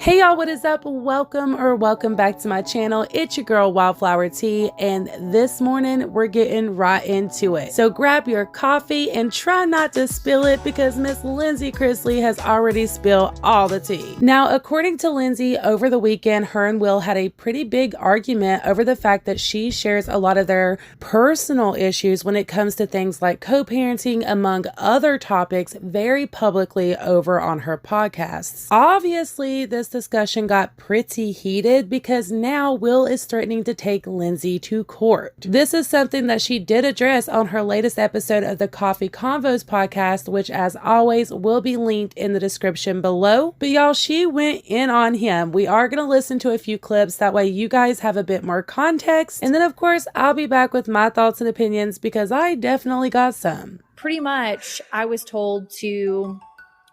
Hey y'all, what is up? Welcome back to my channel. It's your girl Wildflower Tea, and this morning we're getting right into it. So grab your coffee and try not to spill it because Miss Lindsie Chrisley has already spilled all the tea. Now, according to Lindsie, over the weekend, her and Will had a pretty big argument over the fact that she shares a lot of their personal issues when it comes to things like co-parenting, among other topics, very publicly over on her podcasts. Obviously, this discussion got pretty heated because now Will is threatening to take Lindsie to court. This is something that she did address on her latest episode of the Coffee Convos podcast, which as always will be linked in the description below. But y'all, she went in on him. We are going to listen to a few clips, that way you guys have a bit more context. And then of course, I'll be back with my thoughts and opinions because I definitely got some. Pretty much, I was told to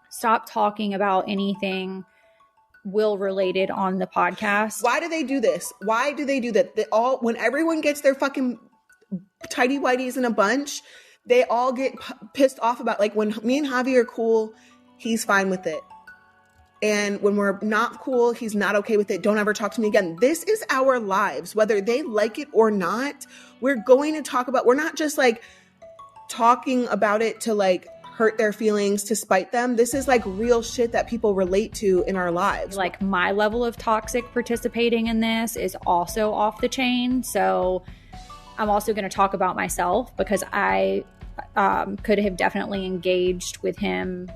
stop talking about anything Will related on the podcast. Why do they do this? Why do they do that? When everyone gets their fucking tidy whities in a bunch, they all get pissed off about, like, when me and Javi are cool, he's fine with it. And when we're not cool, he's not okay with it. Don't ever talk to me again. This is our lives. Whether they like it or not, we're going to talk about, we're not just like talking about it to like hurt their feelings, to spite them. This is like real shit that people relate to in our lives. Like, my level of toxic participating in this is also off the chain. So I'm also going to talk about myself because I could have definitely engaged with him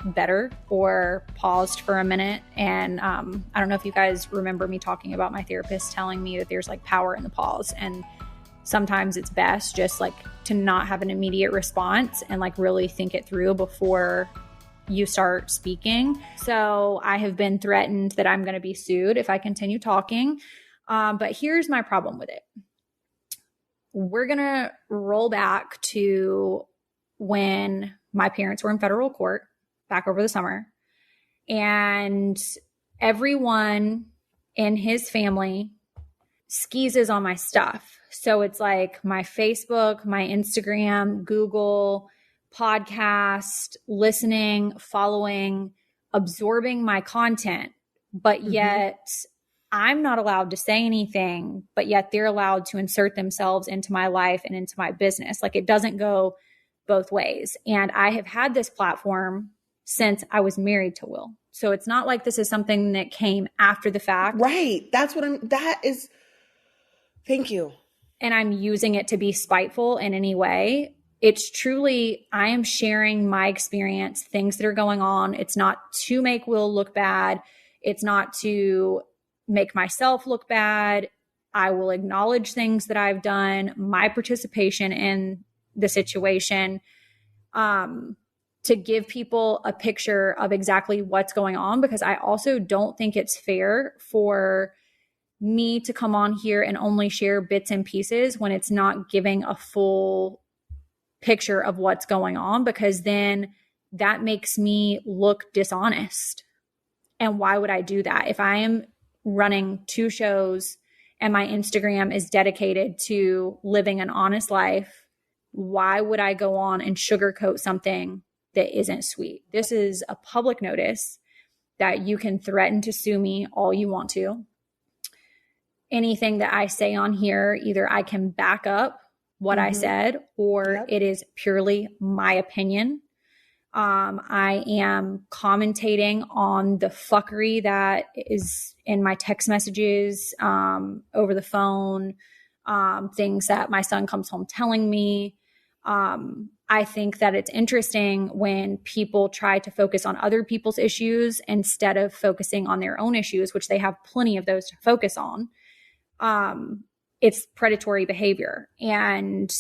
better or paused for a minute. And I don't know if you guys remember me talking about my therapist telling me that there's like power in the pause, and sometimes it's best just like to not have an immediate response and like really think it through before you start speaking. So I have been threatened that I'm going to be sued if I continue talking. But here's my problem with it. We're going to roll back to when my parents were in federal court back over the summer, and everyone in his family skeezes on my stuff. So it's like my Facebook, my Instagram, Google, podcast, listening, following, absorbing my content, but yet I'm not allowed to say anything, but yet they're allowed to insert themselves into my life and into my business. Like, it doesn't go both ways. And I have had this platform since I was married to Will. So it's not like this is something that came after the fact. Right. Thank you. And I'm using it to be spiteful in any way. It's truly, I am sharing my experience, things that are going on. It's not to make Will look bad. It's not to make myself look bad. I will acknowledge things that I've done, my participation in the situation, to give people a picture of exactly what's going on, because I also don't think it's fair for me to come on here and only share bits and pieces when it's not giving a full picture of what's going on, because then that makes me look dishonest. And why would I do that? If I am running 2 shows and my Instagram is dedicated to living an honest life, why would I go on and sugarcoat something that isn't sweet? This is a public notice that you can threaten to sue me all you want to. Anything that I say on here, either I can back up what I said, or it is purely my opinion. I am commentating on the fuckery that is in my text messages, over the phone, things that my son comes home telling me. I think that it's interesting when people try to focus on other people's issues instead of focusing on their own issues, which they have plenty of those to focus on. It's predatory behavior. And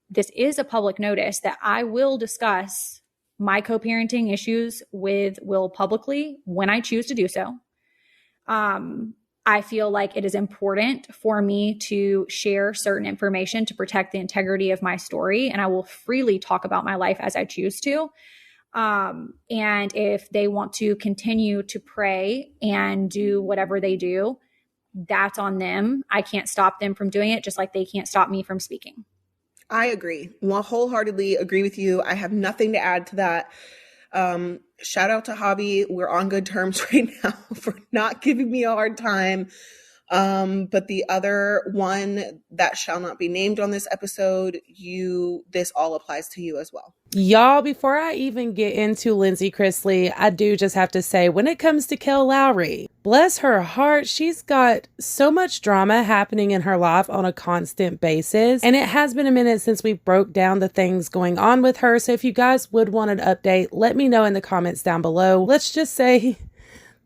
this is a public notice that I will discuss my co-parenting issues with Will publicly when I choose to do so. I feel like it is important for me to share certain information to protect the integrity of my story, and I will freely talk about my life as I choose to. And if they want to continue to pray and do whatever they do, that's on them. I can't stop them from doing it, just like they can't stop me from speaking. I agree. Wholeheartedly agree with you. I have nothing to add to that. shout out to Javi. We're on good terms right now for not giving me a hard time. But the other one that shall not be named on this episode, this all applies to you as well. Y'all, before I even get into Lindsie Chrisley, I do just have to say, when it comes to Kel Lowry, bless her heart, she's got so much drama happening in her life on a constant basis. And it has been a minute since we broke down the things going on with her. So if you guys would want an update, let me know in the comments down below. Let's just say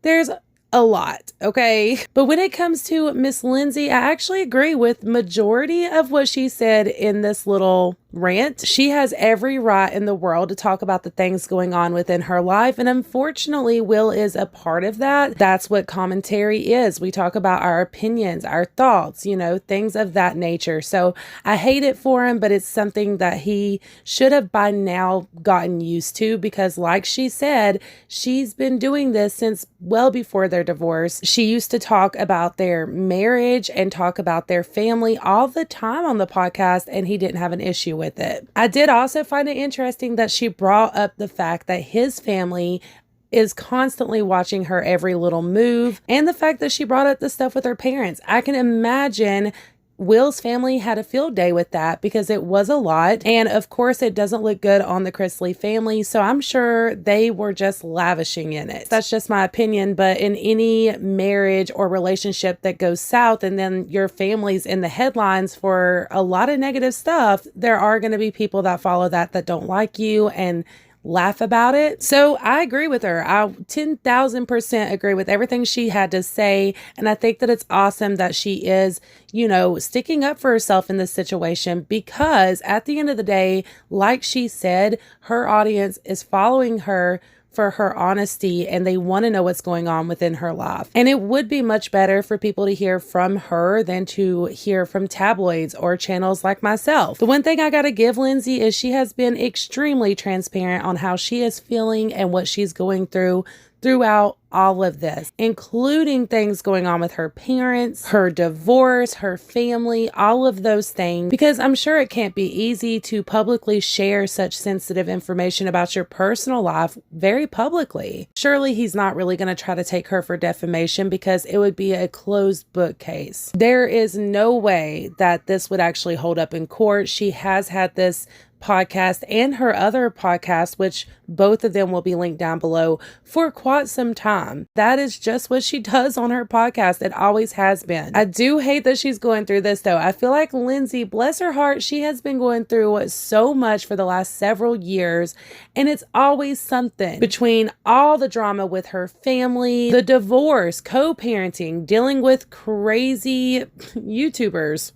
there's a lot, okay? But when it comes to Miss Lindsie, I actually agree with majority of what she said in this little rant. She has every right in the world to talk about the things going on within her life, and unfortunately Will is a part of that. That's what commentary is. We talk about our opinions, our thoughts, you know, things of that nature. So I hate it for him, but it's something that he should have by now gotten used to, because like she said, she's been doing this since well before their divorce. She used to talk about their marriage and talk about their family all the time on the podcast, and he didn't have an issue with it. I did also find it interesting that she brought up the fact that his family is constantly watching her every little move, and the fact that she brought up the stuff with her parents. I can imagine Will's family had a field day with that, because it was a lot. And of course, it doesn't look good on the Chrisley family. So I'm sure they were just lavishing in it. That's just my opinion. But in any marriage or relationship that goes south, and then your family's in the headlines for a lot of negative stuff, there are going to be people that follow that don't like you and laugh about it. So I agree with her. I 10,000% agree with everything she had to say. And I think that it's awesome that she is, you know, sticking up for herself in this situation, because at the end of the day, like she said, her audience is following her for her honesty, and they want to know what's going on within her life. And it would be much better for people to hear from her than to hear from tabloids or channels like myself. The one thing I gotta give Lindsie is she has been extremely transparent on how she is feeling and what she's going through throughout all of this, including things going on with her parents, her divorce, her family, all of those things, because I'm sure it can't be easy to publicly share such sensitive information about your personal life very publicly. Surely he's not really going to try to take her for defamation, because it would be a closed book case. There is no way that this would actually hold up in court. She has had this podcast and her other podcast, which both of them will be linked down below, for quite some time. That is just what she does on her podcast. It always has been. I do hate that she's going through this though. I feel like Lindsie, bless her heart, she has been going through so much for the last several years, and it's always something between all the drama with her family, the divorce, co-parenting, dealing with crazy YouTubers,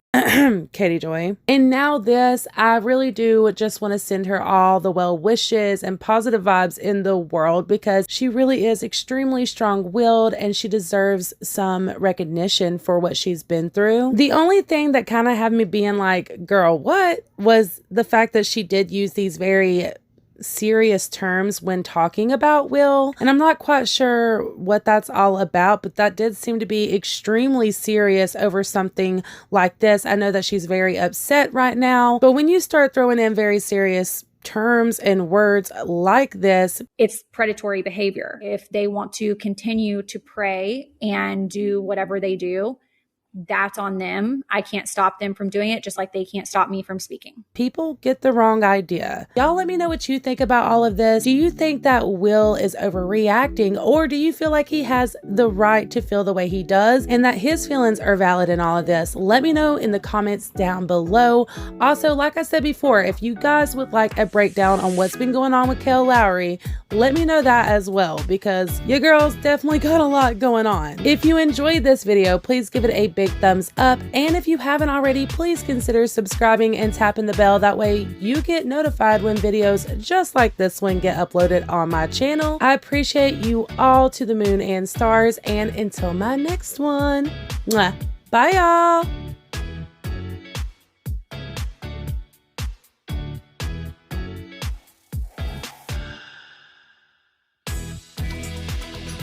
Katie Joy, and now this. I really do just want to send her all the well wishes and positive vibes in the world, because she really is extremely strong-willed and she deserves some recognition for what she's been through. The only thing that kind of had me being like, girl, what, was the fact that she did use these very serious terms when talking about Will, and I'm not quite sure what that's all about, but that did seem to be extremely serious over something like this. I know that she's very upset right now, but when you start throwing in very serious terms and words like this, it's predatory behavior. If they want to continue to prey and do whatever they do, that's on them. I can't stop them from doing it, just like they can't stop me from speaking. People get the wrong idea. Y'all let me know what you think about all of this. Do you think that Will is overreacting, or do you feel like he has the right to feel the way he does and that his feelings are valid in all of this? Let me know in the comments down below. Also, like I said before, if you guys would like a breakdown on what's been going on with Kel Lowry, let me know that as well, because your girl's definitely got a lot going on. If you enjoyed this video, please give it a big thumbs up, and if you haven't already, please consider subscribing and tapping the bell. That way you get notified when videos just like this one get uploaded on my channel. I appreciate you all to the moon and stars, and until my next one, mwah, bye y'all.